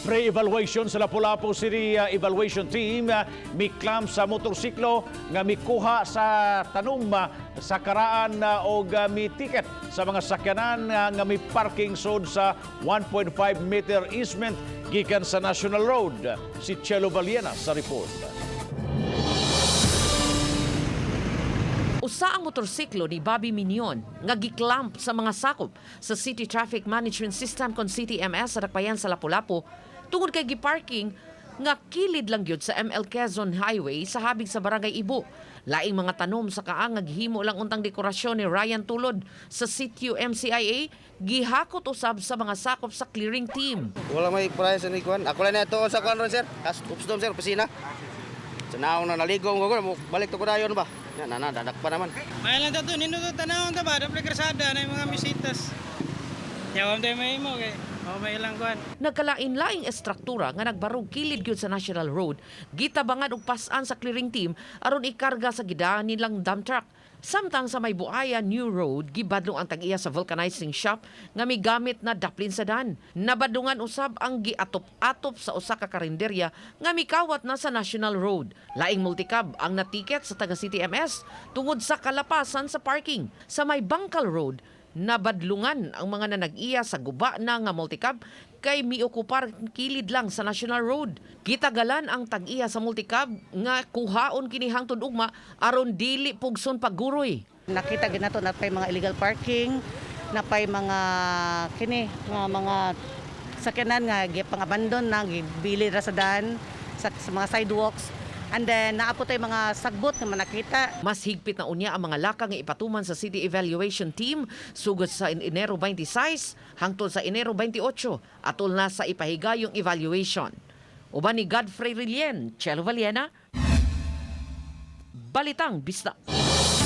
Pre-evaluation sa Lapu-Lapu City evaluation team mi clamp sa motorsiklo nga mikuha sa tanum sa karaan og mi ticket sa mga sakyanan nga mi parking sod sa 1.5 meter easement gikan sa National Road. Si Chelo Valiena sa report. Usa ang motorsiklo ni Bobby Minion nga giklamp sa mga sakop sa City Traffic Management System kon CTMS sa Dakbayan sa Lapu-Lapu tungod kay giparking nga kilid lang gyud sa ML Quezon Highway sa habig sa Barangay Ibu. Laing mga tanom sa kaang nga gihimo lang untang dekorasyon ni Ryan Tulod sa sitio MCIA gihakot usab sa mga sakop sa clearing team. Wala may price ni kuan. Ako lang na ito sa kuan ron sir. Upstone sir pisina. Sa naong na naligo ko balik to Padayong ba. Dadak pa naman. May lang to nindo to tanawon ta ba dapat krasada na yung mga bisitas. Yawam tayo may mo kay may ilang kuan. Nagkalain-laing estruktura nga nagbarog kilid gyud sa National Road, gitabangan og pas-an sa clearing team aron ikarga sa gidaan nilang dump truck. Samtang sa may buaya New Road, gibadlong ang tag-iya sa vulcanizing shop nga migamit na daplin sa dan. Nabadungan usab ang giatop-atop sa usa ka karinderya nga mikawat na sa National Road. Laing multicab ang natiket sa taga CTMS tungod sa kalapasan sa parking. Sa may Bangkal Road, nabadlungan ang mga nanag-iya sa guba na nga multicab kay miokupar kilid lang sa National Road. Gitagalan ang tag-iya sa multicab nga kuhaon kini hangtod ugma aron dili pugson pagguroy. Nakita ginato na pay mga illegal parking, na pay mga kini nga mga sakyanan nga gipang-abandon na gibili ra sa daan sa mga sidewalks. And then naapot tay mga sagbot nga manakita. Mas higpit na unya ang mga laka nga ipatuman sa City Evaluation Team sugod sa Enero 26 hangtod sa Enero 28 atol na sa ipahigayong evaluation. Uban ni Godfrey Rilien, Chelo Valiena, Balitang Bisdak.